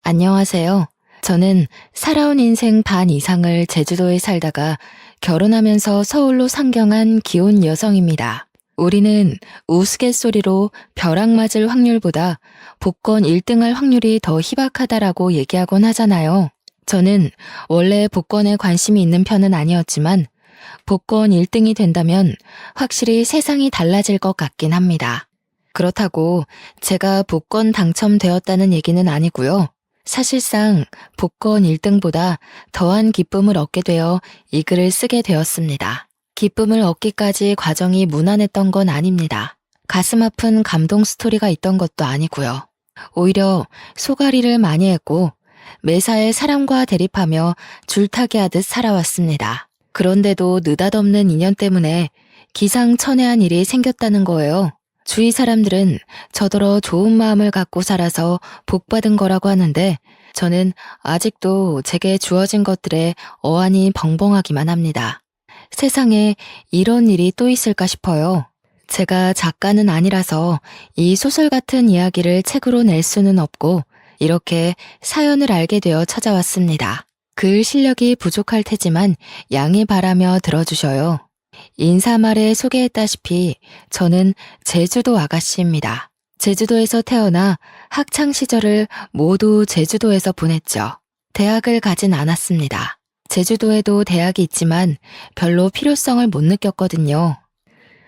안녕하세요. 저는 살아온 인생 반 이상을 제주도에 살다가 결혼하면서 서울로 상경한 기혼 여성입니다. 우리는 우스갯소리로 벼락 맞을 확률보다 복권 1등할 확률이 더 희박하다라고 얘기하곤 하잖아요. 저는 원래 복권에 관심이 있는 편은 아니었지만 복권 1등이 된다면 확실히 세상이 달라질 것 같긴 합니다. 그렇다고 제가 복권 당첨되었다는 얘기는 아니고요. 사실상 복권 1등보다 더한 기쁨을 얻게 되어 이 글을 쓰게 되었습니다. 기쁨을 얻기까지 과정이 무난했던 건 아닙니다. 가슴 아픈 감동 스토리가 있던 것도 아니고요. 오히려 소가리를 많이 했고 매사에 사람과 대립하며 줄타기 하듯 살아왔습니다. 그런데도 느닷없는 인연 때문에 기상천외한 일이 생겼다는 거예요. 주위 사람들은 저더러 좋은 마음을 갖고 살아서 복받은 거라고 하는데 저는 아직도 제게 주어진 것들에 어안이 벙벙하기만 합니다. 세상에 이런 일이 또 있을까 싶어요. 제가 작가는 아니라서 이 소설 같은 이야기를 책으로 낼 수는 없고 이렇게 사연을 알게 되어 찾아왔습니다. 글 실력이 부족할 테지만 양해 바라며 들어주셔요. 인사말에 소개했다시피 저는 제주도 아가씨입니다. 제주도에서 태어나 학창 시절을 모두 제주도에서 보냈죠. 대학을 가진 않았습니다. 제주도에도 대학이 있지만 별로 필요성을 못 느꼈거든요.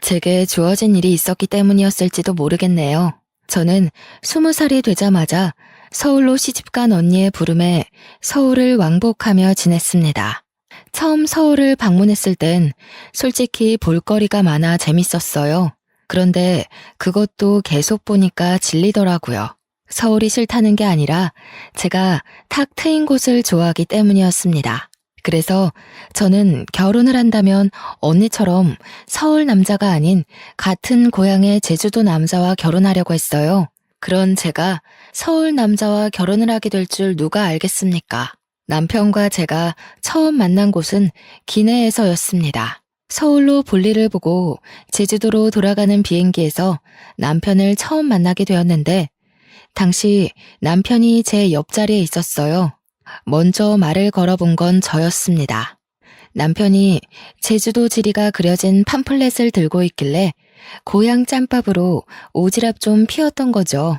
제게 주어진 일이 있었기 때문이었을지도 모르겠네요. 저는 20살이 되자마자 서울로 시집간 언니의 부름에 서울을 왕복하며 지냈습니다. 처음 서울을 방문했을 땐 솔직히 볼거리가 많아 재밌었어요. 그런데 그것도 계속 보니까 질리더라고요. 서울이 싫다는 게 아니라 제가 탁 트인 곳을 좋아하기 때문이었습니다. 그래서 저는 결혼을 한다면 언니처럼 서울 남자가 아닌 같은 고향의 제주도 남자와 결혼하려고 했어요. 그런 제가 서울 남자와 결혼을 하게 될 줄 누가 알겠습니까? 남편과 제가 처음 만난 곳은 기내에서였습니다. 서울로 볼일을 보고 제주도로 돌아가는 비행기에서 남편을 처음 만나게 되었는데 당시 남편이 제 옆자리에 있었어요. 먼저 말을 걸어본 건 저였습니다. 남편이 제주도 지리가 그려진 팜플렛을 들고 있길래 고향 짬밥으로 오지랖 좀 피웠던 거죠.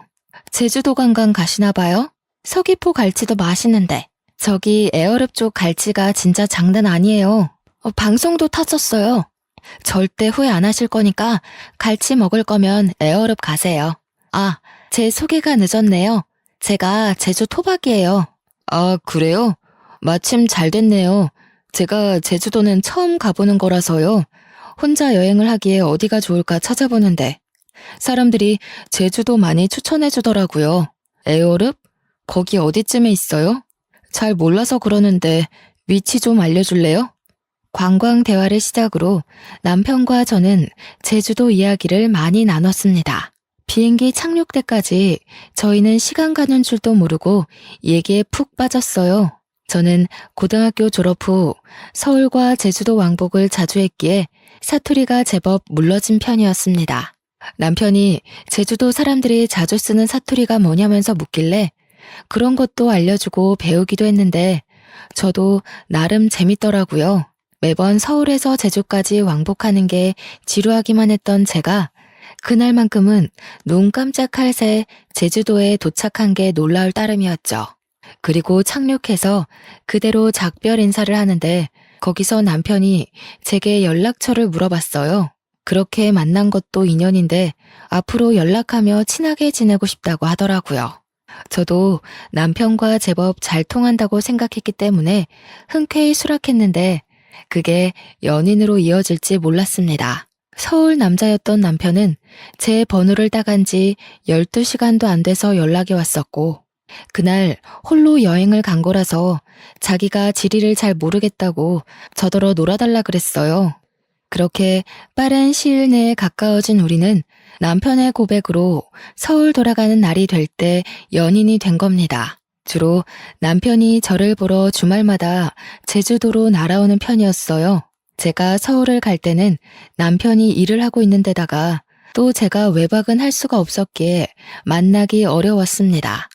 제주도 관광 가시나 봐요? 서귀포 갈치도 맛있는데. 저기 에어릅 쪽 갈치가 진짜 장난 아니에요. 방송도 타졌어요. 절대 후회 안 하실 거니까 갈치 먹을 거면 에어릅 가세요. 아, 제 소개가 늦었네요. 제가 제주 토박이에요. 아, 그래요? 마침 잘 됐네요. 제가 제주도는 처음 가보는 거라서요. 혼자 여행을 하기에 어디가 좋을까 찾아보는데 사람들이 제주도 많이 추천해 주더라고요. 에어릅? 거기 어디쯤에 있어요? 잘 몰라서 그러는데 위치 좀 알려줄래요? 관광 대화를 시작으로 남편과 저는 제주도 이야기를 많이 나눴습니다. 비행기 착륙 때까지 저희는 시간 가는 줄도 모르고 얘기에 푹 빠졌어요. 저는 고등학교 졸업 후 서울과 제주도 왕복을 자주 했기에 사투리가 제법 물러진 편이었습니다. 남편이 제주도 사람들이 자주 쓰는 사투리가 뭐냐면서 묻길래 그런 것도 알려주고 배우기도 했는데 저도 나름 재밌더라고요. 매번 서울에서 제주까지 왕복하는 게 지루하기만 했던 제가 그날만큼은 눈 깜짝할 새 제주도에 도착한 게 놀라울 따름이었죠. 그리고 착륙해서 그대로 작별 인사를 하는데 거기서 남편이 제게 연락처를 물어봤어요. 그렇게 만난 것도 인연인데 앞으로 연락하며 친하게 지내고 싶다고 하더라고요. 저도 남편과 제법 잘 통한다고 생각했기 때문에 흔쾌히 수락했는데 그게 연인으로 이어질지 몰랐습니다. 서울 남자였던 남편은 제 번호를 따간 지 12시간도 안 돼서 연락이 왔었고 그날 홀로 여행을 간 거라서 자기가 지리를 잘 모르겠다고 저더러 놀아달라 그랬어요. 그렇게 빠른 시일 내에 가까워진 우리는 남편의 고백으로 서울 돌아가는 날이 될 때 연인이 된 겁니다. 주로 남편이 저를 보러 주말마다 제주도로 날아오는 편이었어요. 제가 서울을 갈 때는 남편이 일을 하고 있는 데다가 또 제가 외박은 할 수가 없었기에 만나기 어려웠습니다.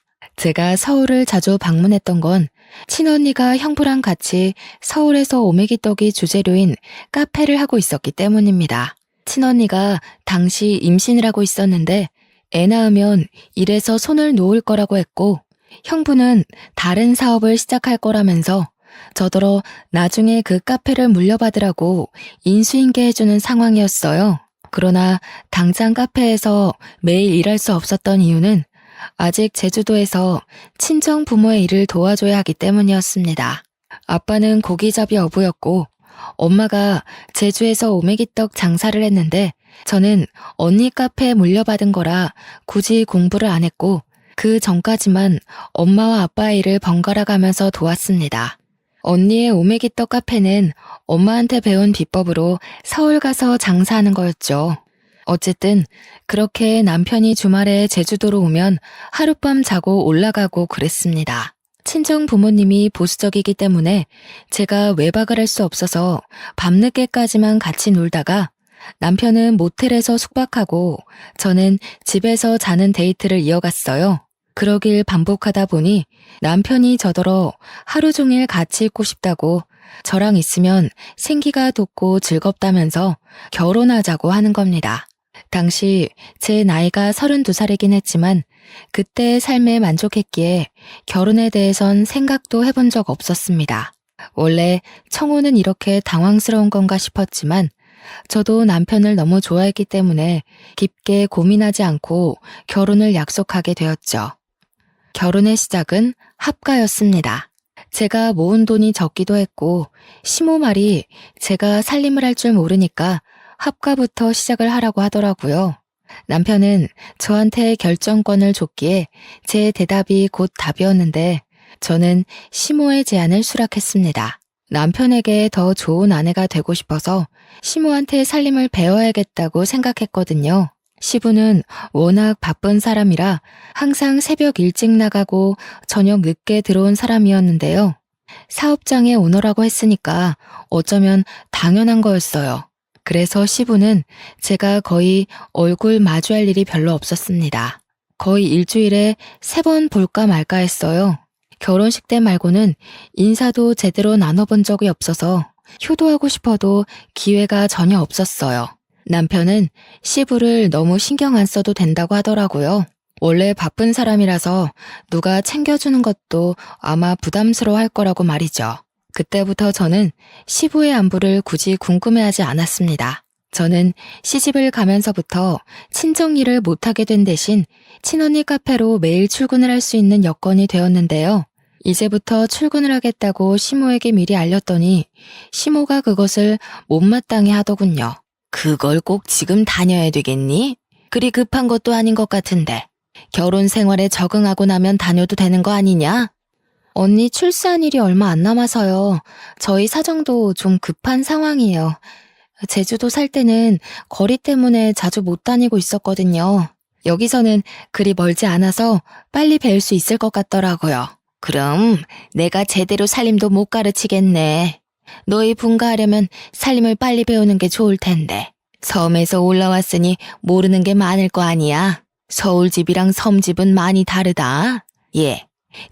제가 서울을 자주 방문했던 건 친언니가 형부랑 같이 서울에서 오메기떡이 주재료인 카페를 하고 있었기 때문입니다. 친언니가 당시 임신을 하고 있었는데 애 낳으면 일에서 손을 놓을 거라고 했고 형부는 다른 사업을 시작할 거라면서 저더러 나중에 그 카페를 물려받으라고 인수인계 해주는 상황이었어요. 그러나 당장 카페에서 매일 일할 수 없었던 이유는 아직 제주도에서 친정 부모의 일을 도와줘야 하기 때문이었습니다. 아빠는 고기잡이 어부였고 엄마가 제주에서 오메기떡 장사를 했는데 저는 언니 카페에 물려받은 거라 굳이 공부를 안 했고 그 전까지만 엄마와 아빠의 일을 번갈아 가면서 도왔습니다. 언니의 오메기떡 카페는 엄마한테 배운 비법으로 서울 가서 장사하는 거였죠. 어쨌든 그렇게 남편이 주말에 제주도로 오면 하룻밤 자고 올라가고 그랬습니다. 친정 부모님이 보수적이기 때문에 제가 외박을 할 수 없어서 밤늦게까지만 같이 놀다가 남편은 모텔에서 숙박하고 저는 집에서 자는 데이트를 이어갔어요. 그러길 반복하다 보니 남편이 저더러 하루 종일 같이 있고 싶다고 저랑 있으면 생기가 돋고 즐겁다면서 결혼하자고 하는 겁니다. 당시 제 나이가 32살이긴 했지만 그때의 삶에 만족했기에 결혼에 대해선 생각도 해본 적 없었습니다. 원래 청혼은 이렇게 당황스러운 건가 싶었지만 저도 남편을 너무 좋아했기 때문에 깊게 고민하지 않고 결혼을 약속하게 되었죠. 결혼의 시작은 합가였습니다. 제가 모은 돈이 적기도 했고 시모 말이 제가 살림을 할 줄 모르니까 합가부터 시작을 하라고 하더라고요. 남편은 저한테 결정권을 줬기에 제 대답이 곧 답이었는데 저는 시모의 제안을 수락했습니다. 남편에게 더 좋은 아내가 되고 싶어서 시모한테 살림을 배워야겠다고 생각했거든요. 시부는 워낙 바쁜 사람이라 항상 새벽 일찍 나가고 저녁 늦게 들어온 사람이었는데요. 사업장의 오너라고 했으니까 어쩌면 당연한 거였어요. 그래서 시부는 제가 거의 얼굴 마주할 일이 별로 없었습니다. 거의 일주일에 3번 볼까 말까 했어요. 결혼식 때 말고는 인사도 제대로 나눠본 적이 없어서 효도하고 싶어도 기회가 전혀 없었어요. 남편은 시부를 너무 신경 안 써도 된다고 하더라고요. 원래 바쁜 사람이라서 누가 챙겨주는 것도 아마 부담스러워 할 거라고 말이죠. 그때부터 저는 시부의 안부를 굳이 궁금해하지 않았습니다. 저는 시집을 가면서부터 친정 일을 못하게 된 대신 친언니 카페로 매일 출근을 할 수 있는 여건이 되었는데요. 이제부터 출근을 하겠다고 시모에게 미리 알렸더니 시모가 그것을 못마땅해 하더군요. 그걸 꼭 지금 다녀야 되겠니? 그리 급한 것도 아닌 것 같은데. 결혼 생활에 적응하고 나면 다녀도 되는 거 아니냐? 언니 출산 일이 얼마 안 남아서요. 저희 사정도 좀 급한 상황이에요. 제주도 살 때는 거리 때문에 자주 못 다니고 있었거든요. 여기서는 그리 멀지 않아서 빨리 배울 수 있을 것 같더라고요. 그럼 내가 제대로 살림도 못 가르치겠네. 너희 분가하려면 살림을 빨리 배우는 게 좋을 텐데. 섬에서 올라왔으니 모르는 게 많을 거 아니야. 서울집이랑 섬집은 많이 다르다. 예,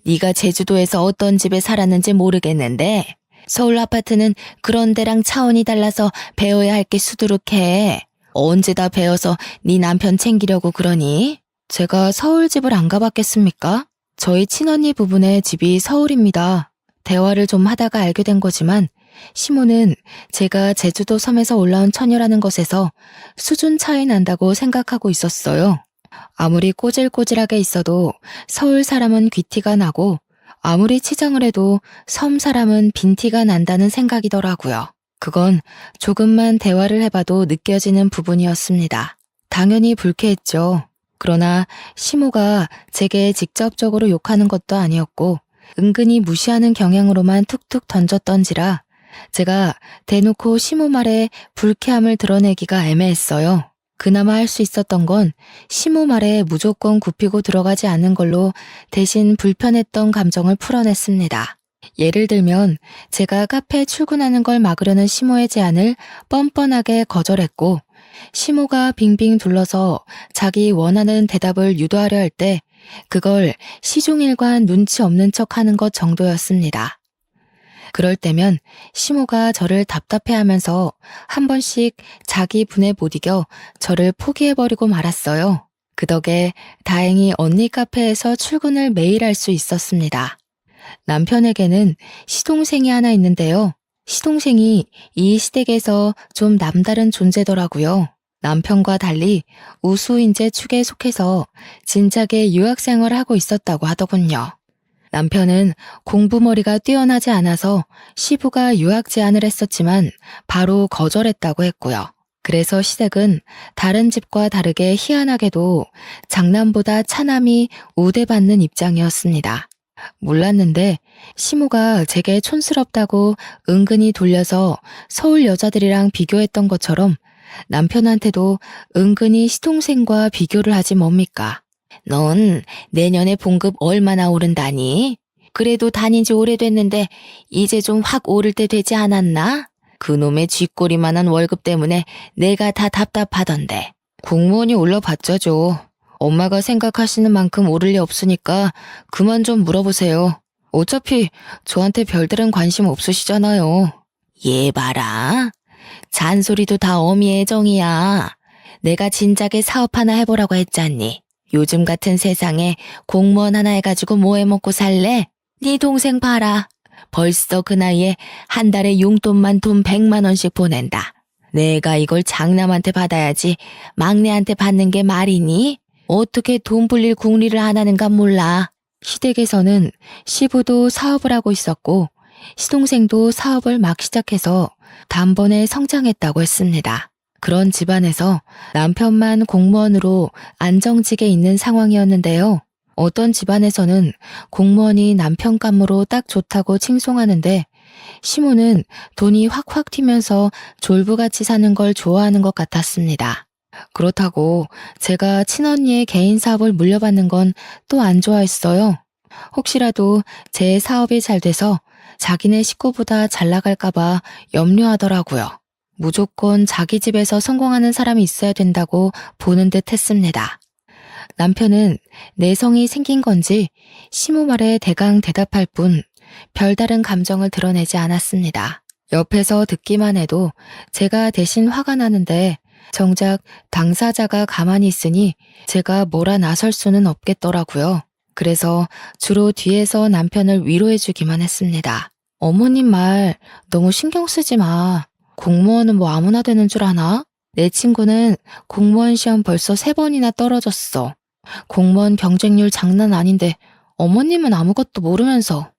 네가 제주도에서 어떤 집에 살았는지 모르겠는데 서울 아파트는 그런 데랑 차원이 달라서 배워야 할 게 수두룩해. 언제 다 배워서 네 남편 챙기려고 그러니? 제가 서울집을 안 가봤겠습니까? 저희 친언니 부부네 집이 서울입니다. 대화를 좀 하다가 알게 된 거지만 시모는 제가 제주도 섬에서 올라온 처녀라는 것에서 수준 차이 난다고 생각하고 있었어요. 아무리 꼬질꼬질하게 있어도 서울 사람은 귀티가 나고 아무리 치장을 해도 섬 사람은 빈티가 난다는 생각이더라고요. 그건 조금만 대화를 해봐도 느껴지는 부분이었습니다. 당연히 불쾌했죠. 그러나 시모가 제게 직접적으로 욕하는 것도 아니었고 은근히 무시하는 경향으로만 툭툭 던졌던지라 제가 대놓고 시모 말에 불쾌함을 드러내기가 애매했어요. 그나마 할 수 있었던 건 시모 말에 무조건 굽히고 들어가지 않는 걸로 대신 불편했던 감정을 풀어냈습니다. 예를 들면 제가 카페에 출근하는 걸 막으려는 시모의 제안을 뻔뻔하게 거절했고 시모가 빙빙 둘러서 자기 원하는 대답을 유도하려 할 때 그걸 시종일관 눈치 없는 척 하는 것 정도였습니다. 그럴 때면 시모가 저를 답답해하면서 한 번씩 자기 분에 못 이겨 저를 포기해버리고 말았어요. 그 덕에 다행히 언니 카페에서 출근을 매일 할 수 있었습니다. 남편에게는 시동생이 하나 있는데요. 시동생이 이 시댁에서 좀 남다른 존재더라고요. 남편과 달리 우수인재 축에 속해서 진작에 유학생활을 하고 있었다고 하더군요. 남편은 공부머리가 뛰어나지 않아서 시부가 유학 제안을 했었지만 바로 거절했다고 했고요. 그래서 시댁은 다른 집과 다르게 희한하게도 장남보다 차남이 우대받는 입장이었습니다. 몰랐는데 시모가 제게 촌스럽다고 은근히 돌려서 서울 여자들이랑 비교했던 것처럼 남편한테도 은근히 시동생과 비교를 하지 뭡니까? 넌 내년에 봉급 얼마나 오른다니? 그래도 다닌 지 오래됐는데 이제 좀 확 오를 때 되지 않았나? 그놈의 쥐꼬리만한 월급 때문에 내가 다 답답하던데. 공무원이 올라봤자죠. 엄마가 생각하시는 만큼 오를 리 없으니까 그만 좀 물어보세요. 어차피 저한테 별다른 관심 없으시잖아요. 얘 봐라. 잔소리도 다 어미의 정이야. 내가 진작에 사업 하나 해보라고 했잖니. 요즘 같은 세상에 공무원 하나 해가지고 뭐 해먹고 살래? 네 동생 봐라. 벌써 그 나이에 한 달에 용돈만 돈 100만 원씩 보낸다. 내가 이걸 장남한테 받아야지 막내한테 받는 게 말이니? 어떻게 돈 불릴 궁리를 안 하는가 몰라. 시댁에서는 시부도 사업을 하고 있었고 시동생도 사업을 막 시작해서 단번에 성장했다고 했습니다. 그런 집안에서 남편만 공무원으로 안정직에 있는 상황이었는데요. 어떤 집안에서는 공무원이 남편 감으로 딱 좋다고 칭송하는데 시모는 돈이 확확 튀면서 졸부같이 사는 걸 좋아하는 것 같았습니다. 그렇다고 제가 친언니의 개인 사업을 물려받는 건 또 안 좋아했어요. 혹시라도 제 사업이 잘 돼서 자기네 식구보다 잘 나갈까봐 염려하더라고요. 무조건 자기 집에서 성공하는 사람이 있어야 된다고 보는 듯 했습니다. 남편은 내성이 생긴 건지 시모 말에 대강 대답할 뿐 별다른 감정을 드러내지 않았습니다. 옆에서 듣기만 해도 제가 대신 화가 나는데 정작 당사자가 가만히 있으니 제가 뭐라 나설 수는 없겠더라고요. 그래서 주로 뒤에서 남편을 위로해주기만 했습니다. 어머님 말 너무 신경 쓰지 마. 공무원은 뭐 아무나 되는 줄 아나? 내 친구는 공무원 시험 벌써 3번이나 떨어졌어. 공무원 경쟁률 장난 아닌데 어머님은 아무것도 모르면서.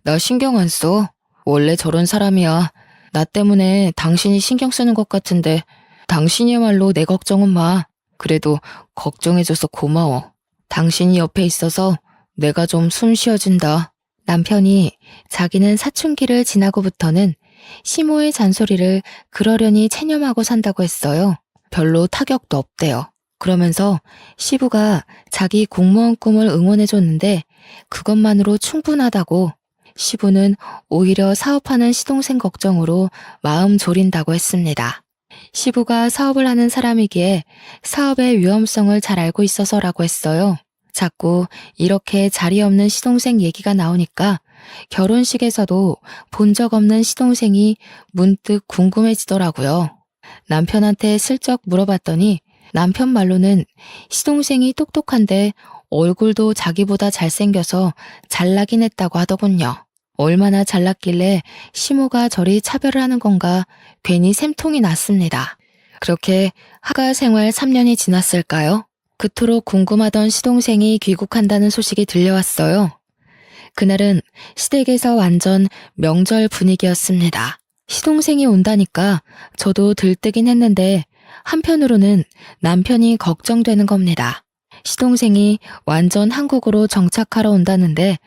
나 신경 안 써. 원래 저런 사람이야. 나 때문에 당신이 신경 쓰는 것 같은데 당신이야말로 내 걱정은 마. 그래도 걱정해줘서 고마워. 당신이 옆에 있어서 내가 좀 숨 쉬어진다. 남편이 자기는 사춘기를 지나고부터는 시모의 잔소리를 그러려니 체념하고 산다고 했어요. 별로 타격도 없대요. 그러면서 시부가 자기 공무원 꿈을 응원해줬는데 그것만으로 충분하다고 시부는 오히려 사업하는 시동생 걱정으로 마음 졸인다고 했습니다. 시부가 사업을 하는 사람이기에 사업의 위험성을 잘 알고 있어서라고 했어요. 자꾸 이렇게 자리 없는 시동생 얘기가 나오니까 결혼식에서도 본 적 없는 시동생이 문득 궁금해지더라고요. 남편한테 슬쩍 물어봤더니 남편 말로는 시동생이 똑똑한데 얼굴도 자기보다 잘생겨서 잘나긴 했다고 하더군요. 얼마나 잘났길래 시모가 저리 차별을 하는 건가 괜히 샘통이 났습니다. 그렇게 하가 생활 3년이 지났을까요? 그토록 궁금하던 시동생이 귀국한다는 소식이 들려왔어요. 그날은 시댁에서 완전 명절 분위기였습니다. 시동생이 온다니까 저도 들뜨긴 했는데 한편으로는 남편이 걱정되는 겁니다. 시동생이 완전 한국으로 정착하러 온다는데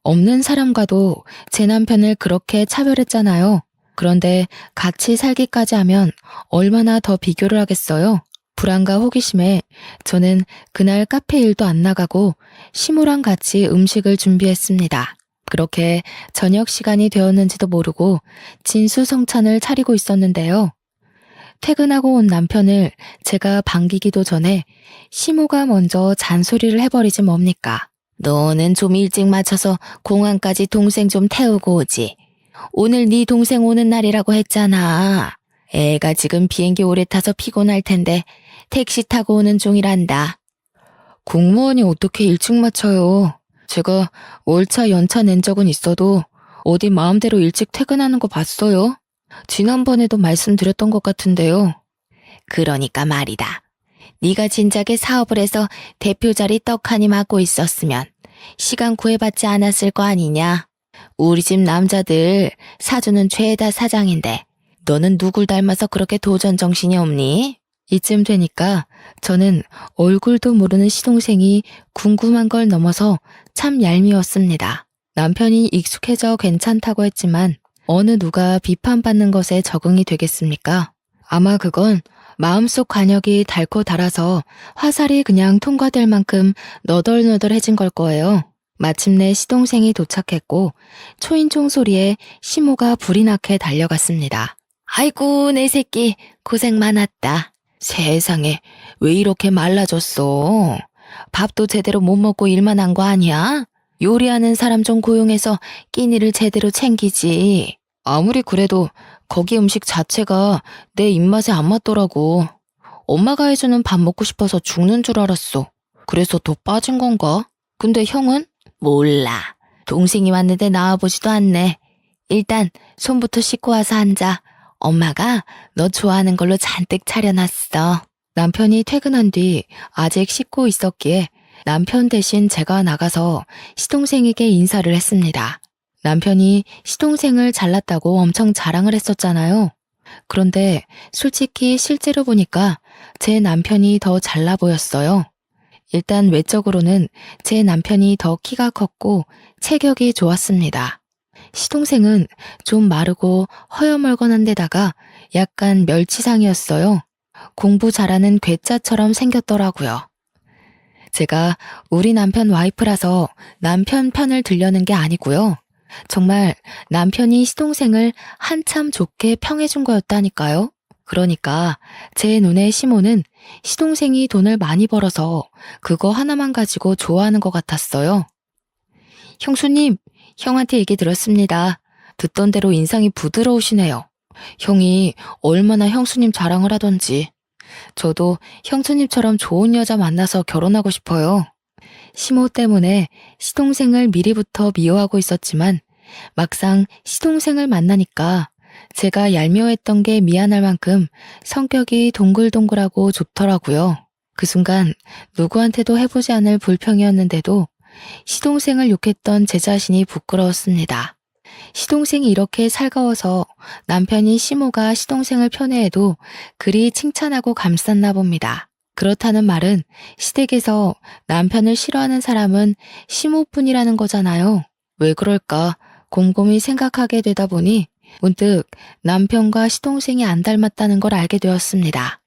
없는 사람과도 제 남편을 그렇게 차별했잖아요. 그런데 같이 살기까지 하면 얼마나 더 비교를 하겠어요? 불안과 호기심에 저는 그날 카페 일도 안 나가고 시모랑 같이 음식을 준비했습니다. 그렇게 저녁 시간이 되었는지도 모르고 진수성찬을 차리고 있었는데요. 퇴근하고 온 남편을 제가 반기기도 전에 시모가 먼저 잔소리를 해버리지 뭡니까? 너는 좀 일찍 맞춰서 공항까지 동생 좀 태우고 오지. 오늘 네 동생 오는 날이라고 했잖아. 애가 지금 비행기 오래 타서 피곤할 텐데 택시 타고 오는 중이란다. 공무원이 어떻게 일찍 맞춰요? 제가 월차 연차 낸 적은 있어도 어디 마음대로 일찍 퇴근하는 거 봤어요? 지난번에도 말씀드렸던 것 같은데요. 그러니까 말이다. 네가 진작에 사업을 해서 대표 자리 떡하니 맡고 있었으면 시간 구애받지 않았을 거 아니냐. 우리 집 남자들 사주는 죄다 사장인데 너는 누굴 닮아서 그렇게 도전 정신이 없니? 이쯤 되니까 저는 얼굴도 모르는 시동생이 궁금한 걸 넘어서 참 얄미웠습니다. 남편이 익숙해져 괜찮다고 했지만 어느 누가 비판받는 것에 적응이 되겠습니까? 아마 그건 마음속 관역이 닳고 닳아서 화살이 그냥 통과될 만큼 너덜너덜해진 걸 거예요. 마침내 시동생이 도착했고 초인종 소리에 시모가 불이 나게 달려갔습니다. 아이고 내 새끼 고생 많았다. 세상에 왜 이렇게 말라졌어? 밥도 제대로 못 먹고 일만 한 거 아니야? 요리하는 사람 좀 고용해서 끼니를 제대로 챙기지. 아무리 그래도 거기 음식 자체가 내 입맛에 안 맞더라고. 엄마가 해주는 밥 먹고 싶어서 죽는 줄 알았어. 그래서 더 빠진 건가? 근데 형은? 몰라. 동생이 왔는데 나와보지도 않네. 일단 손부터 씻고 와서 앉아. 엄마가 너 좋아하는 걸로 잔뜩 차려놨어. 남편이 퇴근한 뒤 아직 씻고 있었기에 남편 대신 제가 나가서 시동생에게 인사를 했습니다. 남편이 시동생을 잘났다고 엄청 자랑을 했었잖아요. 그런데 솔직히 실제로 보니까 제 남편이 더 잘나 보였어요. 일단 외적으로는 제 남편이 더 키가 컸고 체격이 좋았습니다. 시동생은 좀 마르고 허여멀건한 데다가 약간 멸치상이었어요. 공부 잘하는 괴짜처럼 생겼더라고요. 제가 우리 남편 와이프라서 남편 편을 들려는 게 아니고요. 정말 남편이 시동생을 한참 좋게 평해준 거였다니까요. 그러니까 제 눈에 시모는 시동생이 돈을 많이 벌어서 그거 하나만 가지고 좋아하는 것 같았어요. 형수님, 형한테 얘기 들었습니다. 듣던 대로 인상이 부드러우시네요. 형이 얼마나 형수님 자랑을 하던지. 저도 형수님처럼 좋은 여자 만나서 결혼하고 싶어요. 시모 때문에 시동생을 미리부터 미워하고 있었지만 막상 시동생을 만나니까 제가 얄미워했던 게 미안할 만큼 성격이 동글동글하고 좋더라고요. 그 순간 누구한테도 해보지 않을 불평이었는데도 시동생을 욕했던 제 자신이 부끄러웠습니다. 시동생이 이렇게 살가워서 남편이 시모가 시동생을 편애해도 그리 칭찬하고 감쌌나 봅니다. 그렇다는 말은 시댁에서 남편을 싫어하는 사람은 시모뿐이라는 거잖아요. 왜 그럴까 곰곰이 생각하게 되다 보니 문득 남편과 시동생이 안 닮았다는 걸 알게 되었습니다.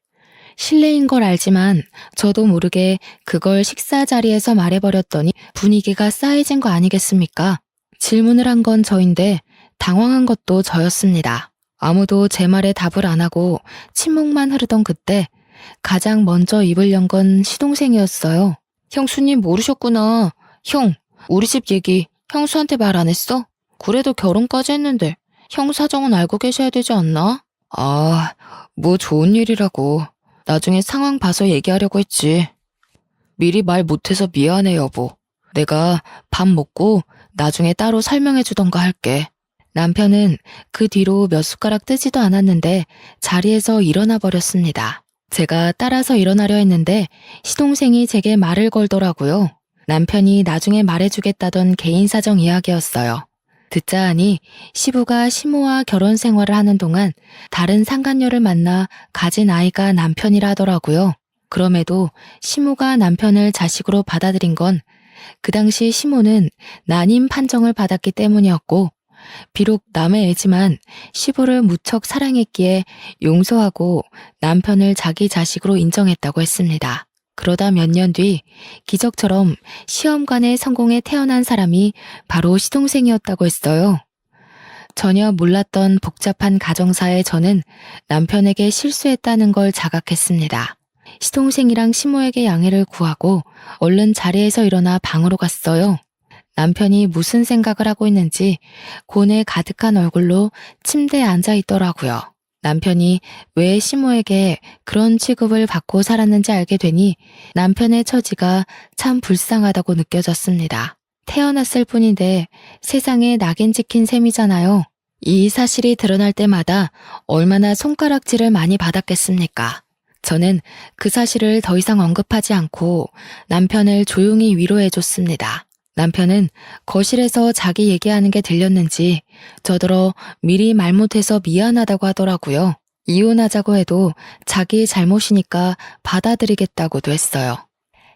실례인 걸 알지만 저도 모르게 그걸 식사 자리에서 말해버렸더니 분위기가 싸해진 거 아니겠습니까? 질문을 한 건 저인데 당황한 것도 저였습니다. 아무도 제 말에 답을 안 하고 침묵만 흐르던 그때 가장 먼저 입을 연 건 시동생이었어요. 형수님 모르셨구나. 형, 우리 집 얘기 형수한테 말 안 했어? 그래도 결혼까지 했는데 형 사정은 알고 계셔야 되지 않나? 아, 뭐 좋은 일이라고. 나중에 상황 봐서 얘기하려고 했지. 미리 말 못해서 미안해 여보. 내가 밥 먹고 나중에 따로 설명해 주던가 할게. 남편은 그 뒤로 몇 숟가락 뜨지도 않았는데 자리에서 일어나 버렸습니다. 제가 따라서 일어나려 했는데 시동생이 제게 말을 걸더라고요. 남편이 나중에 말해주겠다던 개인 사정 이야기였어요. 듣자 하니 시부가 시모와 결혼 생활을 하는 동안 다른 상간녀를 만나 가진 아이가 남편이라 하더라고요. 그럼에도 시모가 남편을 자식으로 받아들인 건 그 당시 시모는 난임 판정을 받았기 때문이었고 비록 남의 애지만 시부를 무척 사랑했기에 용서하고 남편을 자기 자식으로 인정했다고 했습니다. 그러다 몇 년 뒤 기적처럼 시험관에 성공해 태어난 사람이 바로 시동생이었다고 했어요. 전혀 몰랐던 복잡한 가정사에 저는 남편에게 실수했다는 걸 자각했습니다. 시동생이랑 시모에게 양해를 구하고 얼른 자리에서 일어나 방으로 갔어요. 남편이 무슨 생각을 하고 있는지 고뇌 가득한 얼굴로 침대에 앉아 있더라고요. 남편이 왜 시모에게 그런 취급을 받고 살았는지 알게 되니 남편의 처지가 참 불쌍하다고 느껴졌습니다. 태어났을 뿐인데 세상에 낙인 찍힌 셈이잖아요. 이 사실이 드러날 때마다 얼마나 손가락질을 많이 받았겠습니까? 저는 그 사실을 더 이상 언급하지 않고 남편을 조용히 위로해줬습니다. 남편은 거실에서 자기 얘기하는 게 들렸는지 저더러 미리 말 못해서 미안하다고 하더라고요. 이혼하자고 해도 자기 잘못이니까 받아들이겠다고도 했어요.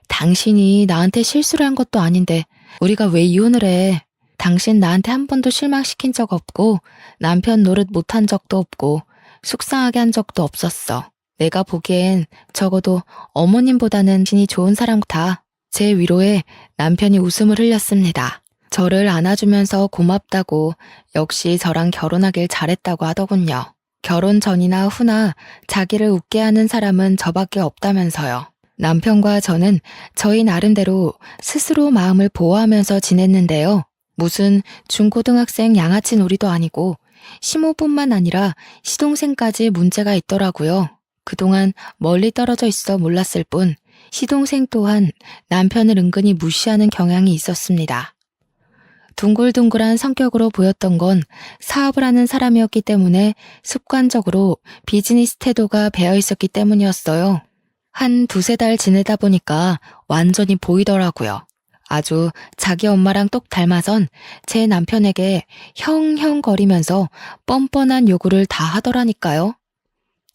당신이 나한테 실수를 한 것도 아닌데 우리가 왜 이혼을 해? 당신 나한테 한 번도 실망시킨 적 없고 남편 노릇 못한 적도 없고 속상하게 한 적도 없었어. 내가 보기엔 적어도 어머님보다는 신이 좋은 사람 같아. 제 위로에 남편이 웃음을 흘렸습니다. 저를 안아주면서 고맙다고 역시 저랑 결혼하길 잘했다고 하더군요. 결혼 전이나 후나 자기를 웃게 하는 사람은 저밖에 없다면서요. 남편과 저는 저희 나름대로 스스로 마음을 보호하면서 지냈는데요. 무슨 중고등학생 양아치 놀이도 아니고 시모뿐만 아니라 시동생까지 문제가 있더라고요. 그동안 멀리 떨어져 있어 몰랐을 뿐 시동생 또한 남편을 은근히 무시하는 경향이 있었습니다. 둥글둥글한 성격으로 보였던 건 사업을 하는 사람이었기 때문에 습관적으로 비즈니스 태도가 배어 있었기 때문이었어요. 한 두세 달 지내다 보니까 완전히 보이더라고요. 아주 자기 엄마랑 똑 닮아선 제 남편에게 형형 거리면서 뻔뻔한 요구를 다 하더라니까요.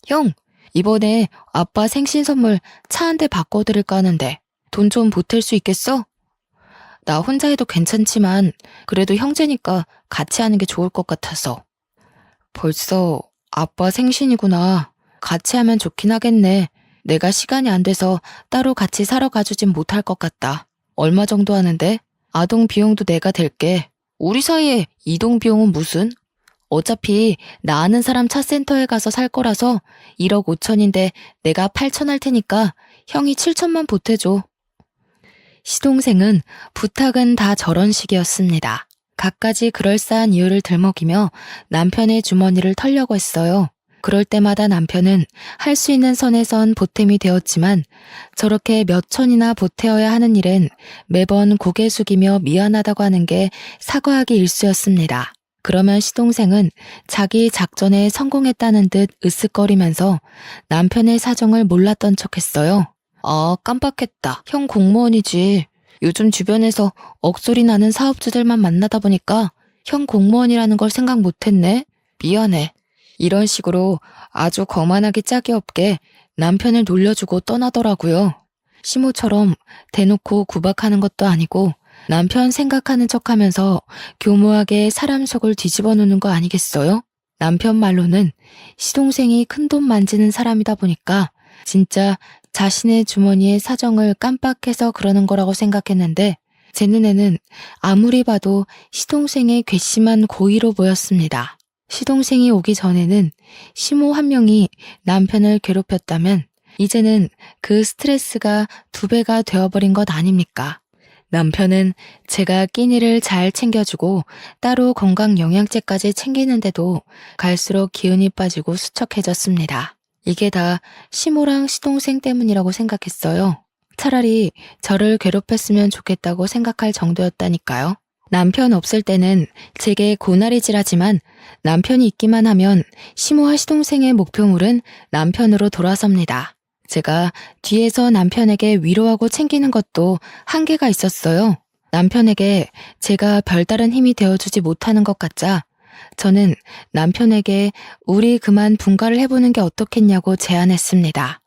형! 이번에 아빠 생신 선물 차 한 대 바꿔드릴까 하는데 돈 좀 보탤 수 있겠어? 나 혼자 해도 괜찮지만 그래도 형제니까 같이 하는 게 좋을 것 같아서. 벌써 아빠 생신이구나. 같이 하면 좋긴 하겠네. 내가 시간이 안 돼서 따로 같이 사러 가주진 못할 것 같다. 얼마 정도 하는데? 아동 비용도 내가 댈게. 우리 사이에 이동 비용은 무슨? 어차피 나 아는 사람 차센터에 가서 살 거라서 1억 5천인데 내가 8천 할 테니까 형이 7천만 보태줘. 시동생은 부탁은 다 저런 식이었습니다. 갖가지 그럴싸한 이유를 들먹이며 남편의 주머니를 털려고 했어요. 그럴 때마다 남편은 할 수 있는 선에선 보탬이 되었지만 저렇게 몇 천이나 보태어야 하는 일엔 매번 고개 숙이며 미안하다고 하는 게 사과하기 일쑤였습니다. 그러면 시동생은 자기 작전에 성공했다는 듯 으쓱거리면서 남편의 사정을 몰랐던 척했어요. 아, 깜빡했다. 형 공무원이지. 요즘 주변에서 억소리 나는 사업주들만 만나다 보니까 형 공무원이라는 걸 생각 못했네. 미안해. 이런 식으로 아주 거만하기 짝이 없게 남편을 놀려주고 떠나더라고요. 시모처럼 대놓고 구박하는 것도 아니고 남편 생각하는 척하면서 교묘하게 사람 속을 뒤집어 놓는 거 아니겠어요? 남편 말로는 시동생이 큰돈 만지는 사람이다 보니까 진짜 자신의 주머니의 사정을 깜빡해서 그러는 거라고 생각했는데 제 눈에는 아무리 봐도 시동생의 괘씸한 고의로 보였습니다. 시동생이 오기 전에는 시모 한 명이 남편을 괴롭혔다면 이제는 그 스트레스가 2배가 되어버린 것 아닙니까? 남편은 제가 끼니를 잘 챙겨주고 따로 건강영양제까지 챙기는데도 갈수록 기운이 빠지고 수척해졌습니다. 이게 다 시모랑 시동생 때문이라고 생각했어요. 차라리 저를 괴롭혔으면 좋겠다고 생각할 정도였다니까요. 남편 없을 때는 제게 고나리질하지만 남편이 있기만 하면 시모와 시동생의 목표물은 남편으로 돌아섭니다. 제가 뒤에서 남편에게 위로하고 챙기는 것도 한계가 있었어요. 남편에게 제가 별다른 힘이 되어주지 못하는 것 같자 저는 남편에게 우리 그만 분가를 해보는 게 어떻겠냐고 제안했습니다.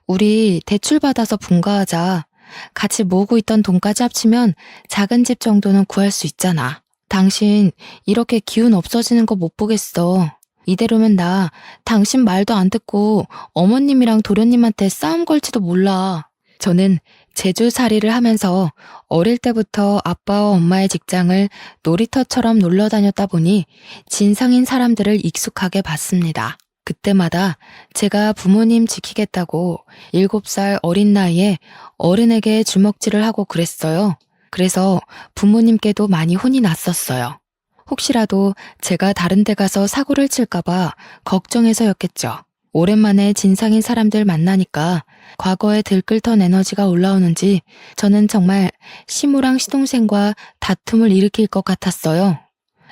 우리 대출 받아서 분가하자. 같이 모으고 있던 돈까지 합치면 작은 집 정도는 구할 수 있잖아. 당신 이렇게 기운 없어지는 거 못 보겠어. 이대로면 나 당신 말도 안 듣고 어머님이랑 도련님한테 싸움 걸지도 몰라. 저는 제주살이를 하면서 어릴 때부터 아빠와 엄마의 직장을 놀이터처럼 놀러 다녔다 보니 진상인 사람들을 익숙하게 봤습니다. 그때마다 제가 부모님 지키겠다고 7살 어린 나이에 어른에게 주먹질을 하고 그랬어요. 그래서 부모님께도 많이 혼이 났었어요. 혹시라도 제가 다른 데 가서 사고를 칠까봐 걱정해서였겠죠. 오랜만에 진상인 사람들 만나니까 과거에 들끓던 에너지가 올라오는지 저는 정말 시무랑 시동생과 다툼을 일으킬 것 같았어요.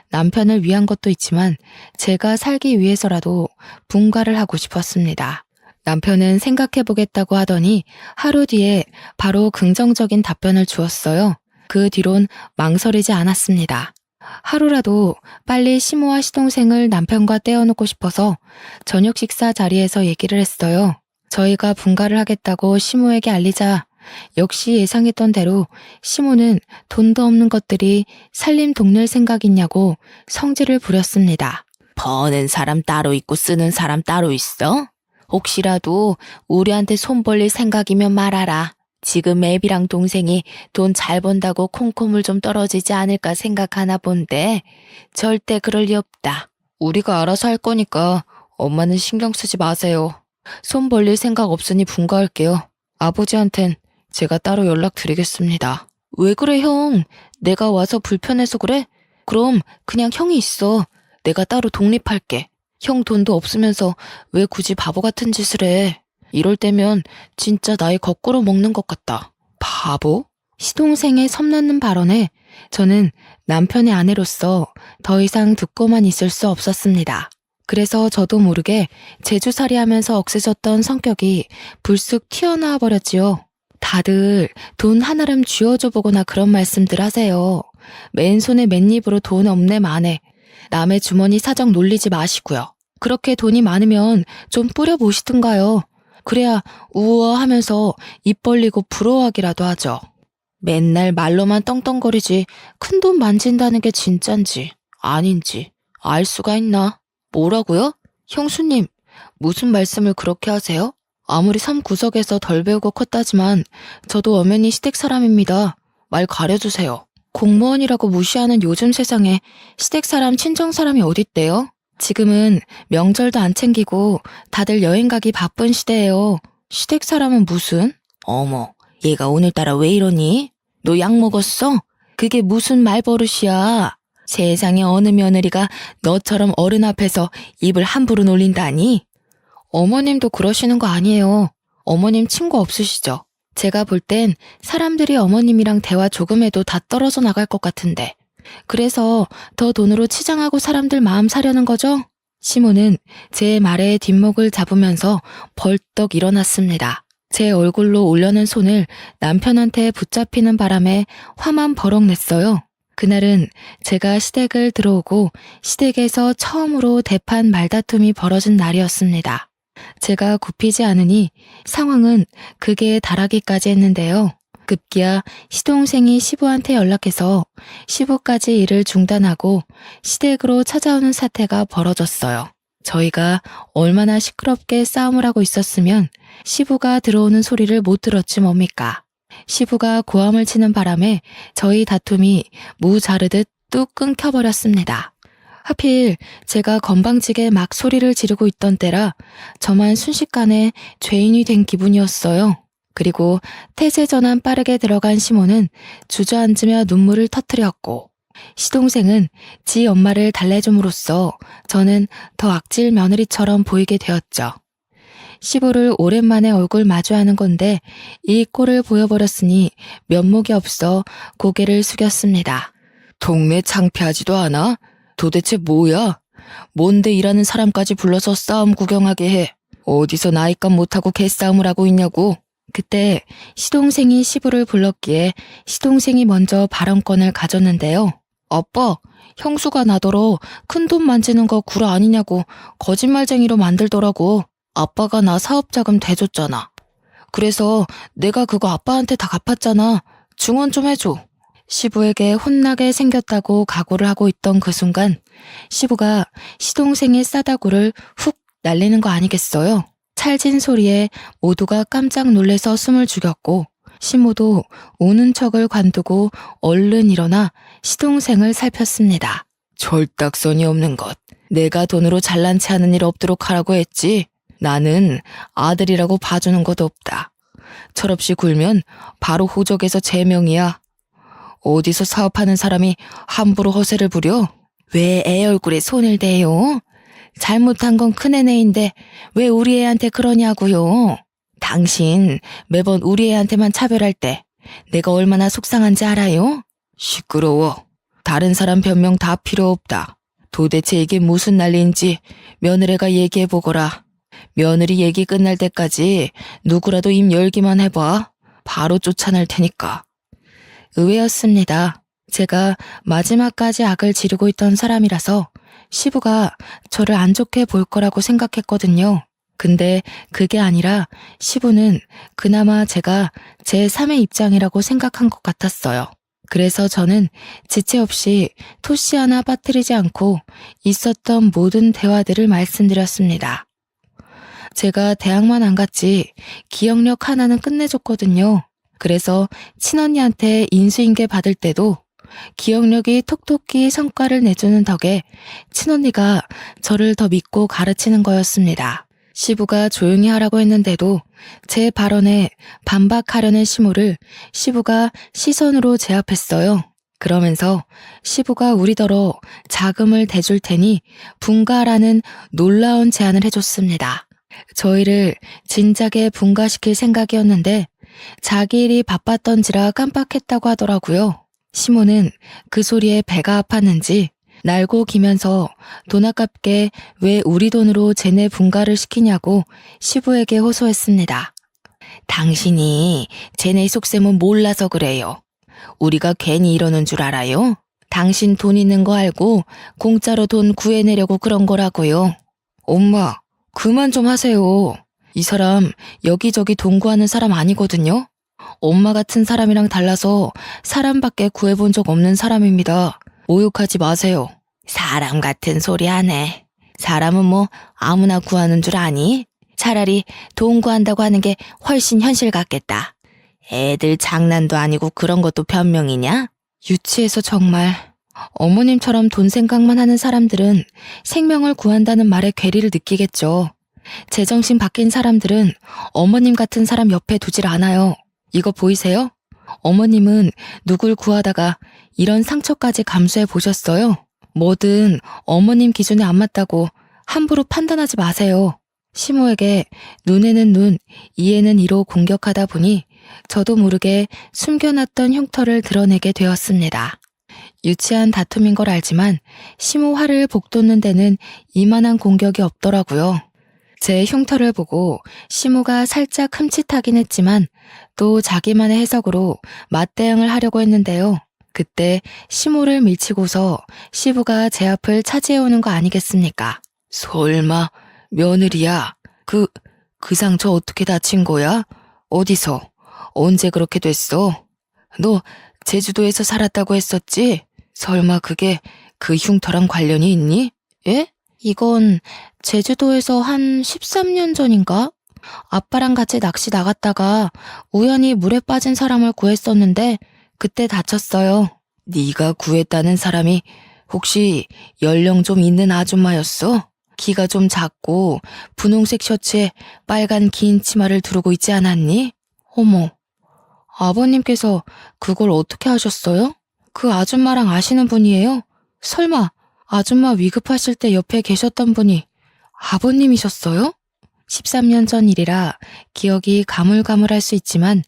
남편을 위한 것도 있지만 제가 살기 위해서라도 분가를 하고 싶었습니다. 남편은 생각해보겠다고 하더니 하루 뒤에 바로 긍정적인 답변을 주었어요. 그 뒤론 망설이지 않았습니다. 하루라도 빨리 시모와 시동생을 남편과 떼어놓고 싶어서 저녁 식사 자리에서 얘기를 했어요. 저희가 분가를 하겠다고 시모에게 알리자 역시 예상했던 대로 시모는 돈도 없는 것들이 살림 동낼 생각 있냐고 성질을 부렸습니다. 버는 사람 따로 있고 쓰는 사람 따로 있어? 혹시라도 우리한테 손 벌릴 생각이면 말하라. 지금 애비랑 동생이 돈 잘 번다고 콩고물 좀 떨어지지 않을까 생각하나 본데 절대 그럴 리 없다. 우리가 알아서 할 거니까 엄마는 신경 쓰지 마세요. 손 벌릴 생각 없으니 분가할게요. 아버지한텐 제가 따로 연락드리겠습니다. 왜 그래 형? 내가 와서 불편해서 그래? 그럼 그냥 형이 있어. 내가 따로 독립할게. 형 돈도 없으면서 왜 굳이 바보 같은 짓을 해? 이럴 때면 진짜 나이 거꾸로 먹는 것 같다. 바보? 시동생의 섬나는 발언에 저는 남편의 아내로서 더 이상 듣고만 있을 수 없었습니다. 그래서 저도 모르게 제주살이 하면서 억세졌던 성격이 불쑥 튀어나와 버렸지요. 다들 돈 하나름 쥐어줘 보거나 그런 말씀들 하세요. 맨손에 맨입으로 돈 없네 마네. 남의 주머니 사정 놀리지 마시고요. 그렇게 돈이 많으면 좀 뿌려보시든가요. 그래야 우아하면서 입 벌리고 부러워하기라도 하죠. 맨날 말로만 떵떵거리지 큰 돈 만진다는 게 진짠지 아닌지 알 수가 있나? 뭐라고요? 형수님, 무슨 말씀을 그렇게 하세요? 아무리 삶 구석에서 덜 배우고 컸다지만 저도 엄연히 시댁 사람입니다. 말 가려주세요. 공무원이라고 무시하는 요즘 세상에 시댁 사람, 친정 사람이 어딨대요? 지금은 명절도 안 챙기고 다들 여행 가기 바쁜 시대예요. 시댁 사람은 무슨? 어머, 얘가 오늘따라 왜 이러니? 너 약 먹었어? 그게 무슨 말버릇이야? 세상에 어느 며느리가 너처럼 어른 앞에서 입을 함부로 놀린다니? 어머님도 그러시는 거 아니에요. 어머님 친구 없으시죠? 제가 볼 땐 사람들이 어머님이랑 대화 조금 해도 다 떨어져 나갈 것 같은데. 그래서 더 돈으로 치장하고 사람들 마음 사려는 거죠? 시모는 제 말에 뒷목을 잡으면서 벌떡 일어났습니다. 제 얼굴로 올려는 손을 남편한테 붙잡히는 바람에 화만 버럭 냈어요. 그날은 제가 시댁을 들어오고 시댁에서 처음으로 대판 말다툼이 벌어진 날이었습니다. 제가 굽히지 않으니 상황은 극에 달하기까지 했는데요. 급기야 시동생이 시부한테 연락해서 시부까지 일을 중단하고 시댁으로 찾아오는 사태가 벌어졌어요. 저희가 얼마나 시끄럽게 싸움을 하고 있었으면 시부가 들어오는 소리를 못 들었지 뭡니까. 시부가 고함을 치는 바람에 저희 다툼이 무 자르듯 뚝 끊겨버렸습니다. 하필 제가 건방지게 막 소리를 지르고 있던 때라 저만 순식간에 죄인이 된 기분이었어요. 그리고 태세 전환 빠르게 들어간 시모는 주저앉으며 눈물을 터뜨렸고 시동생은 지 엄마를 달래줌으로써 저는 더 악질 며느리처럼 보이게 되었죠. 시부를 오랜만에 얼굴 마주하는 건데 이 꼴을 보여버렸으니 면목이 없어 고개를 숙였습니다. 동네 창피하지도 않아? 도대체 뭐야? 뭔데 일하는 사람까지 불러서 싸움 구경하게 해? 어디서 나이값 못하고 개싸움을 하고 있냐고? 그때 시동생이 시부를 불렀기에 시동생이 먼저 발언권을 가졌는데요. 아빠, 형수가 나더러 큰돈 만지는 거 구라 아니냐고 거짓말쟁이로 만들더라고. 아빠가 나 사업자금 대줬잖아. 그래서 내가 그거 아빠한테 다 갚았잖아. 증언 좀 해줘. 시부에게 혼나게 생겼다고 각오를 하고 있던 그 순간 시부가 시동생의 싸다구를 훅 날리는 거 아니겠어요? 찰진 소리에 모두가 깜짝 놀래서 숨을 죽였고 시모도 우는 척을 관두고 얼른 일어나 시동생을 살폈습니다. 절딱선이 없는 것. 내가 돈으로 잘난 체 하는 일 없도록 하라고 했지. 나는 아들이라고 봐주는 것도 없다. 철없이 굴면 바로 호적에서 제명이야. 어디서 사업하는 사람이 함부로 허세를 부려? 왜 애 얼굴에 손을 대요? 잘못한 건 큰애네인데 왜 우리 애한테 그러냐고요? 당신 매번 우리 애한테만 차별할 때 내가 얼마나 속상한지 알아요? 시끄러워. 다른 사람 변명 다 필요 없다. 도대체 이게 무슨 난리인지 며느리가 얘기해보거라. 며느리 얘기 끝날 때까지 누구라도 입 열기만 해봐. 바로 쫓아낼 테니까. 의외였습니다. 제가 마지막까지 악을 지르고 있던 사람이라서 시부가 저를 안 좋게 볼 거라고 생각했거든요. 근데 그게 아니라 시부는 그나마 제가 제3의 입장이라고 생각한 것 같았어요. 그래서 저는 지체 없이 토시 하나 빠뜨리지 않고 있었던 모든 대화들을 말씀드렸습니다. 제가 대학만 안 갔지 기억력 하나는 끝내줬거든요. 그래서 친언니한테 인수인계 받을 때도 기억력이 톡톡히 성과를 내주는 덕에 친언니가 저를 더 믿고 가르치는 거였습니다. 시부가 조용히 하라고 했는데도 제 발언에 반박하려는 시모를 시부가 시선으로 제압했어요. 그러면서 시부가 우리더러 자금을 대줄 테니 분가라는 놀라운 제안을 해줬습니다. 저희를 진작에 분가시킬 생각이었는데 자기 일이 바빴던지라 깜빡했다고 하더라고요. 시모는 그 소리에 배가 아팠는지 날고 기면서 돈 아깝게 왜 우리 돈으로 쟤네 분가를 시키냐고 시부에게 호소했습니다. 당신이 쟤네 속셈은 몰라서 그래요. 우리가 괜히 이러는 줄 알아요? 당신 돈 있는 거 알고 공짜로 돈 구해내려고 그런 거라고요. 엄마, 그만 좀 하세요. 이 사람 여기저기 돈 구하는 사람 아니거든요. 엄마 같은 사람이랑 달라서 사람밖에 구해본 적 없는 사람입니다. 모욕하지 마세요. 사람 같은 소리 하네. 사람은 뭐 아무나 구하는 줄 아니? 차라리 돈 구한다고 하는 게 훨씬 현실 같겠다. 애들 장난도 아니고 그런 것도 변명이냐? 유치해서 정말. 어머님처럼 돈 생각만 하는 사람들은 생명을 구한다는 말에 괴리를 느끼겠죠. 제정신 바뀐 사람들은 어머님 같은 사람 옆에 두질 않아요. 이거 보이세요? 어머님은 누굴 구하다가 이런 상처까지 감수해 보셨어요? 뭐든 어머님 기준에 안 맞다고 함부로 판단하지 마세요. 시모에게 눈에는 눈, 이에는 이로 공격하다 보니 저도 모르게 숨겨놨던 흉터를 드러내게 되었습니다. 유치한 다툼인 걸 알지만 시모 화를 복돋는 데는 이만한 공격이 없더라고요. 제 흉터를 보고 시모가 살짝 흠칫하긴 했지만 또 자기만의 해석으로 맞대응을 하려고 했는데요. 그때 시모를 밀치고서 시부가 제 앞을 차지해오는 거 아니겠습니까? 설마 며느리야? 그 상처 어떻게 다친 거야? 어디서? 언제 그렇게 됐어? 너 제주도에서 살았다고 했었지? 설마 그게 그 흉터랑 관련이 있니? 예? 이건 제주도에서 한 13년 전인가? 아빠랑 같이 낚시 나갔다가 우연히 물에 빠진 사람을 구했었는데 그때 다쳤어요. 네가 구했다는 사람이 혹시 연령 좀 있는 아줌마였어? 키가 좀 작고 분홍색 셔츠에 빨간 긴 치마를 두르고 있지 않았니? 어머, 아버님께서 그걸 어떻게 하셨어요? 그 아줌마랑 아시는 분이에요? 설마 아줌마 위급하실 때 옆에 계셨던 분이 아버님이셨어요? 13년 전 일이라 기억이 가물가물할 수 있지만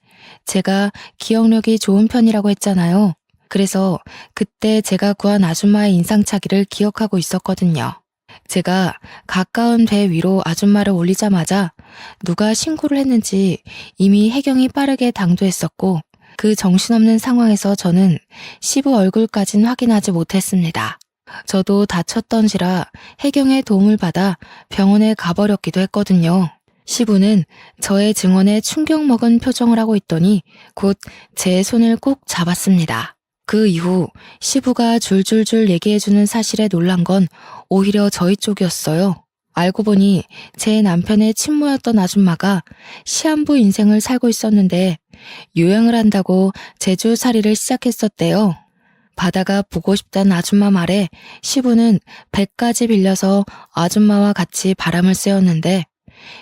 제가 기억력이 좋은 편이라고 했잖아요. 그래서 그때 제가 구한 아줌마의 인상착의를 기억하고 있었거든요. 제가 가까운 배 위로 아줌마를 올리자마자 누가 신고를 했는지 이미 해경이 빠르게 당도했었고 그 정신없는 상황에서 저는 시부 얼굴까진 확인하지 못했습니다. 저도 다쳤던지라 해경의 도움을 받아 병원에 가버렸기도 했거든요. 시부는 저의 증언에 충격 먹은 표정을 하고 있더니 곧 제 손을 꼭 잡았습니다. 그 이후 시부가 줄줄줄 얘기해주는 사실에 놀란 건 오히려 저희 쪽이었어요. 알고 보니 제 남편의 친모였던 아줌마가 시한부 인생을 살고 있었는데 요양을 한다고 제주살이를 시작했었대요. 바다가 보고 싶다는 아줌마 말에 시부는 배까지 빌려서 아줌마와 같이 바람을 쐬었는데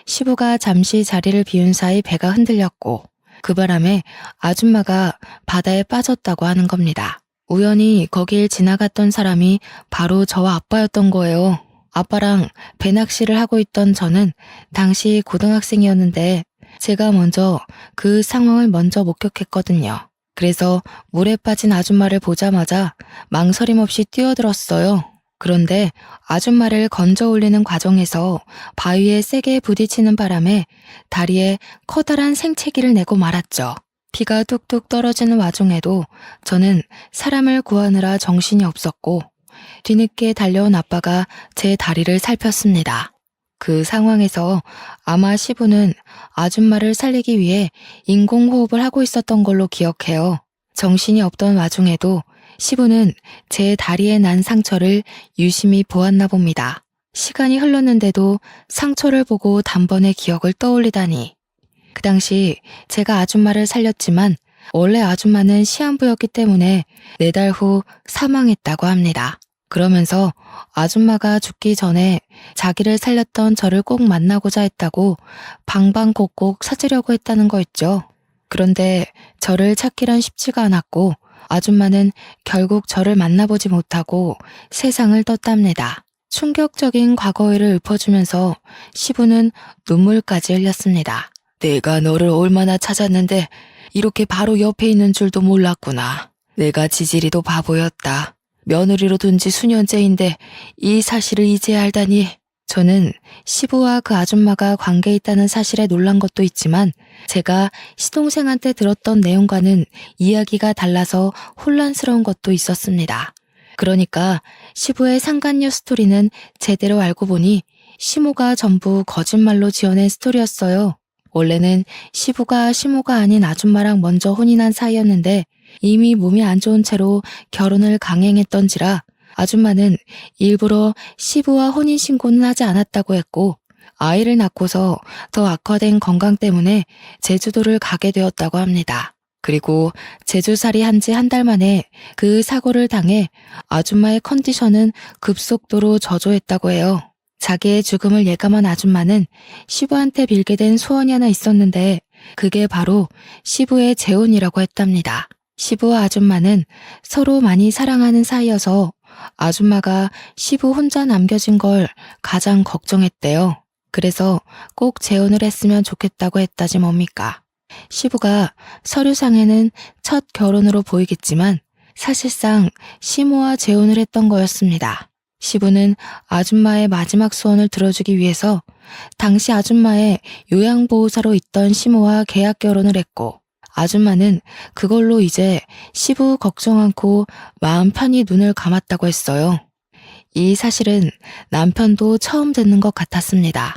시부가 잠시 자리를 비운 사이 배가 흔들렸고 그 바람에 아줌마가 바다에 빠졌다고 하는 겁니다. 우연히 거길 지나갔던 사람이 바로 저와 아빠였던 거예요. 아빠랑 배낚시를 하고 있던 저는 당시 고등학생이었는데 제가 먼저 그 상황을 먼저 목격했거든요. 그래서 물에 빠진 아줌마를 보자마자 망설임 없이 뛰어들었어요. 그런데 아줌마를 건져 올리는 과정에서 바위에 세게 부딪히는 바람에 다리에 커다란 생채기를 내고 말았죠. 피가 뚝뚝 떨어지는 와중에도 저는 사람을 구하느라 정신이 없었고 뒤늦게 달려온 아빠가 제 다리를 살폈습니다. 그 상황에서 아마 시부는 아줌마를 살리기 위해 인공호흡을 하고 있었던 걸로 기억해요. 정신이 없던 와중에도 시부는 제 다리에 난 상처를 유심히 보았나 봅니다. 시간이 흘렀는데도 상처를 보고 단번에 기억을 떠올리다니. 그 당시 제가 아줌마를 살렸지만 원래 아줌마는 시한부였기 때문에 4달 후 사망했다고 합니다. 그러면서 아줌마가 죽기 전에 자기를 살렸던 저를 꼭 만나고자 했다고 방방곡곡 찾으려고 했다는 거였죠. 그런데 저를 찾기란 쉽지가 않았고 아줌마는 결국 저를 만나보지 못하고 세상을 떴답니다. 충격적인 과거를 읊어주면서 시부는 눈물까지 흘렸습니다. 내가 너를 얼마나 찾았는데 이렇게 바로 옆에 있는 줄도 몰랐구나. 내가 지질이도 바보였다. 며느리로 둔 지 수년째인데 이 사실을 이제 알다니. 저는 시부와 그 아줌마가 관계 있다는 사실에 놀란 것도 있지만 제가 시동생한테 들었던 내용과는 이야기가 달라서 혼란스러운 것도 있었습니다. 그러니까 시부의 상간녀 스토리는 제대로 알고 보니 시모가 전부 거짓말로 지어낸 스토리였어요. 원래는 시부가 시모가 아닌 아줌마랑 먼저 혼인한 사이였는데 이미 몸이 안 좋은 채로 결혼을 강행했던지라 아줌마는 일부러 시부와 혼인신고는 하지 않았다고 했고 아이를 낳고서 더 악화된 건강 때문에 제주도를 가게 되었다고 합니다. 그리고 제주살이 한 지 한 달 만에 그 사고를 당해 아줌마의 컨디션은 급속도로 저조했다고 해요. 자기의 죽음을 예감한 아줌마는 시부한테 빌게 된 소원이 하나 있었는데 그게 바로 시부의 재혼이라고 했답니다. 시부와 아줌마는 서로 많이 사랑하는 사이여서 아줌마가 시부 혼자 남겨진 걸 가장 걱정했대요. 그래서 꼭 재혼을 했으면 좋겠다고 했다지 뭡니까. 시부가 서류상에는 첫 결혼으로 보이겠지만 사실상 시모와 재혼을 했던 거였습니다. 시부는 아줌마의 마지막 소원을 들어주기 위해서 당시 아줌마의 요양보호사로 있던 시모와 계약 결혼을 했고 아줌마는 그걸로 이제 시부 걱정 않고 마음 편히 눈을 감았다고 했어요. 이 사실은 남편도 처음 듣는 것 같았습니다.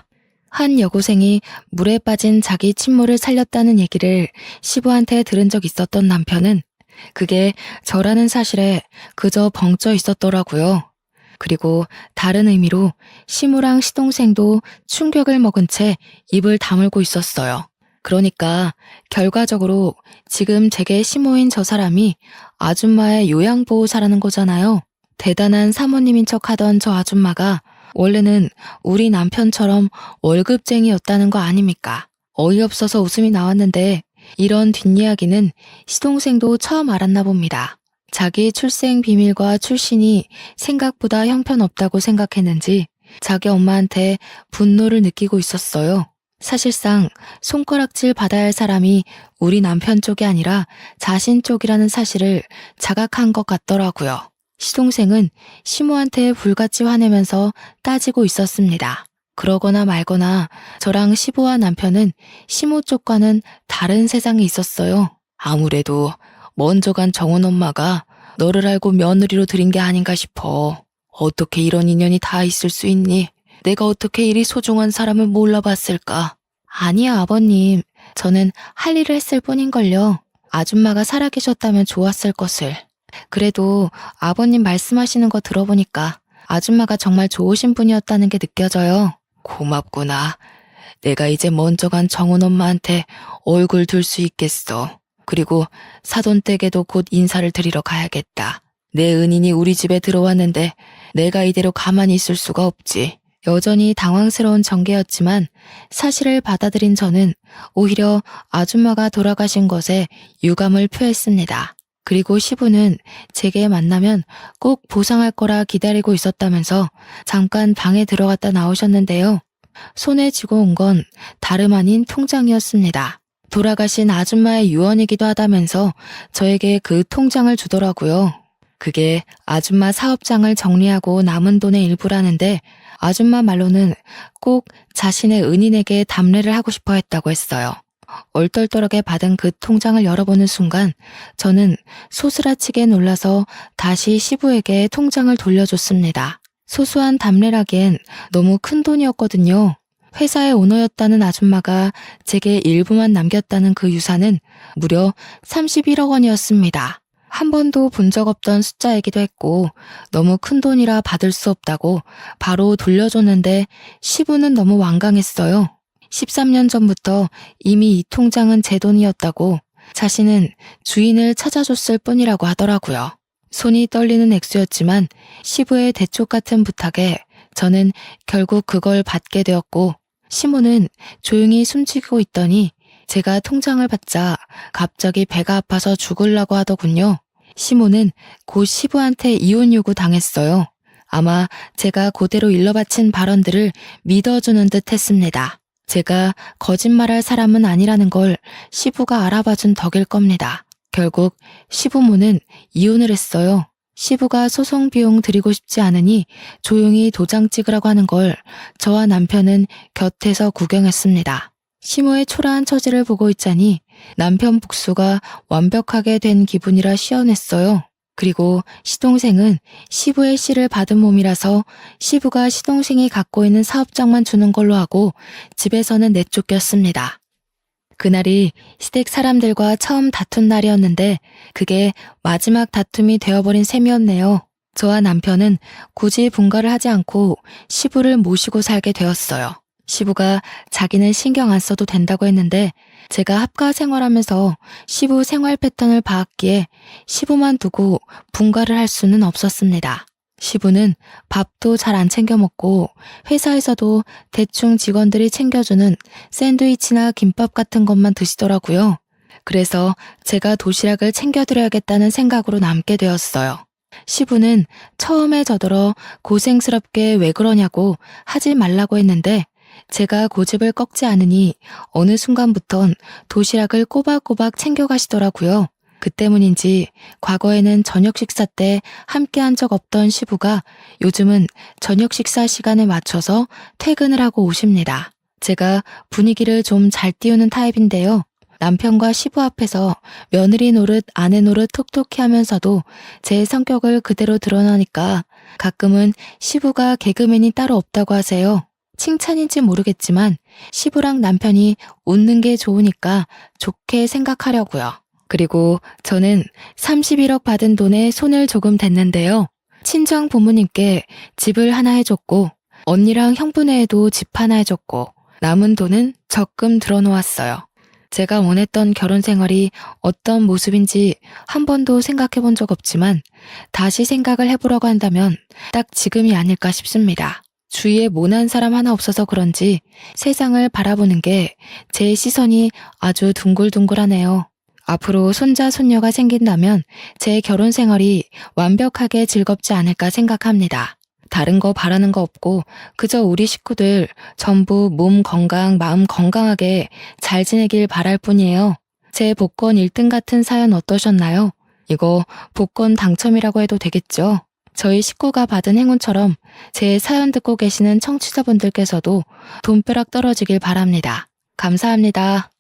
한 여고생이 물에 빠진 자기 친모를 살렸다는 얘기를 시부한테 들은 적 있었던 남편은 그게 저라는 사실에 그저 벙쪄 있었더라고요. 그리고 다른 의미로 시모랑 시동생도 충격을 먹은 채 입을 다물고 있었어요. 그러니까 결과적으로 지금 제게 시모인 저 사람이 아줌마의 요양보호사라는 거잖아요. 대단한 사모님인 척 하던 저 아줌마가 원래는 우리 남편처럼 월급쟁이였다는 거 아닙니까? 어이없어서 웃음이 나왔는데 이런 뒷이야기는 시동생도 처음 알았나 봅니다. 자기 출생 비밀과 출신이 생각보다 형편없다고 생각했는지 자기 엄마한테 분노를 느끼고 있었어요. 사실상 손가락질 받아야 할 사람이 우리 남편 쪽이 아니라 자신 쪽이라는 사실을 자각한 것 같더라고요. 시동생은 시모한테 불같이 화내면서 따지고 있었습니다. 그러거나 말거나 저랑 시부와 남편은 시모 쪽과는 다른 세상에 있었어요. 아무래도 먼저 간 정원 엄마가 너를 알고 며느리로 들인 게 아닌가 싶어. 어떻게 이런 인연이 다 있을 수 있니? 내가 어떻게 이리 소중한 사람을 몰라봤을까? 아니야, 아버님. 저는 할 일을 했을 뿐인걸요. 아줌마가 살아계셨다면 좋았을 것을. 그래도 아버님 말씀하시는 거 들어보니까 아줌마가 정말 좋으신 분이었다는 게 느껴져요. 고맙구나. 내가 이제 먼저 간 정은 엄마한테 얼굴 둘 수 있겠어. 그리고 사돈댁에도 곧 인사를 드리러 가야겠다. 내 은인이 우리 집에 들어왔는데 내가 이대로 가만히 있을 수가 없지. 여전히 당황스러운 전개였지만 사실을 받아들인 저는 오히려 아줌마가 돌아가신 것에 유감을 표했습니다. 그리고 시부는 제게 만나면 꼭 보상할 거라 기다리고 있었다면서 잠깐 방에 들어갔다 나오셨는데요. 손에 쥐고 온 건 다름 아닌 통장이었습니다. 돌아가신 아줌마의 유언이기도 하다면서 저에게 그 통장을 주더라고요. 그게 아줌마 사업장을 정리하고 남은 돈의 일부라는데 아줌마 말로는 꼭 자신의 은인에게 답례를 하고 싶어 했다고 했어요. 얼떨떨하게 받은 그 통장을 열어보는 순간 저는 소스라치게 놀라서 다시 시부에게 통장을 돌려줬습니다. 소소한 답례라기엔 너무 큰 돈이었거든요. 회사의 오너였다는 아줌마가 제게 일부만 남겼다는 그 유산은 무려 31억 원이었습니다. 한 번도 본 적 없던 숫자이기도 했고 너무 큰 돈이라 받을 수 없다고 바로 돌려줬는데 시부는 너무 완강했어요. 13년 전부터 이미 이 통장은 제 돈이었다고 자신은 주인을 찾아줬을 뿐이라고 하더라고요. 손이 떨리는 액수였지만 시부의 대쪽 같은 부탁에 저는 결국 그걸 받게 되었고 시모는 조용히 숨죽이고 있더니 제가 통장을 받자 갑자기 배가 아파서 죽으려고 하더군요. 시모는 곧 시부한테 이혼 요구 당했어요. 아마 제가 그대로 일러바친 발언들을 믿어주는 듯 했습니다. 제가 거짓말할 사람은 아니라는 걸 시부가 알아봐준 덕일 겁니다. 결국 시부모는 이혼을 했어요. 시부가 소송 비용 드리고 싶지 않으니 조용히 도장 찍으라고 하는 걸 저와 남편은 곁에서 구경했습니다. 시모의 초라한 처지를 보고 있자니 남편 복수가 완벽하게 된 기분이라 시원했어요. 그리고 시동생은 시부의 씨를 받은 몸이라서 시부가 시동생이 갖고 있는 사업장만 주는 걸로 하고 집에서는 내쫓겼습니다. 그날이 시댁 사람들과 처음 다툰 날이었는데 그게 마지막 다툼이 되어버린 셈이었네요. 저와 남편은 굳이 분가를 하지 않고 시부를 모시고 살게 되었어요. 시부가 자기는 신경 안 써도 된다고 했는데 제가 합가 생활하면서 시부 생활 패턴을 봐왔기에 시부만 두고 분가를 할 수는 없었습니다. 시부는 밥도 잘 안 챙겨 먹고 회사에서도 대충 직원들이 챙겨주는 샌드위치나 김밥 같은 것만 드시더라고요. 그래서 제가 도시락을 챙겨드려야겠다는 생각으로 남게 되었어요. 시부는 처음에 저더러 고생스럽게 왜 그러냐고 하지 말라고 했는데 제가 고집을 꺾지 않으니 어느 순간부턴 도시락을 꼬박꼬박 챙겨가시더라고요. 그 때문인지 과거에는 저녁 식사 때 함께한 적 없던 시부가 요즘은 저녁 식사 시간에 맞춰서 퇴근을 하고 오십니다. 제가 분위기를 좀 잘 띄우는 타입인데요. 남편과 시부 앞에서 며느리 노릇 아내 노릇 톡톡히 하면서도 제 성격을 그대로 드러나니까 가끔은 시부가 개그맨이 따로 없다고 하세요. 칭찬인지 모르겠지만 시부랑 남편이 웃는 게 좋으니까 좋게 생각하려고요. 그리고 저는 31억 받은 돈에 손을 조금 댔는데요. 친정 부모님께 집을 하나 해줬고 언니랑 형부네에도 집 하나 해줬고 남은 돈은 적금 들어놓았어요. 제가 원했던 결혼 생활이 어떤 모습인지 한 번도 생각해 본 적 없지만 다시 생각을 해보려고 한다면 딱 지금이 아닐까 싶습니다. 주위에 모난 사람 하나 없어서 그런지 세상을 바라보는 게 제 시선이 아주 둥글둥글하네요. 앞으로 손자 손녀가 생긴다면 제 결혼 생활이 완벽하게 즐겁지 않을까 생각합니다. 다른 거 바라는 거 없고 그저 우리 식구들 전부 몸 건강, 마음 건강하게 잘 지내길 바랄 뿐이에요. 제 복권 1등 같은 사연 어떠셨나요? 이거 복권 당첨이라고 해도 되겠죠? 저희 식구가 받은 행운처럼 제 사연 듣고 계시는 청취자분들께서도 돈벼락 떨어지길 바랍니다. 감사합니다.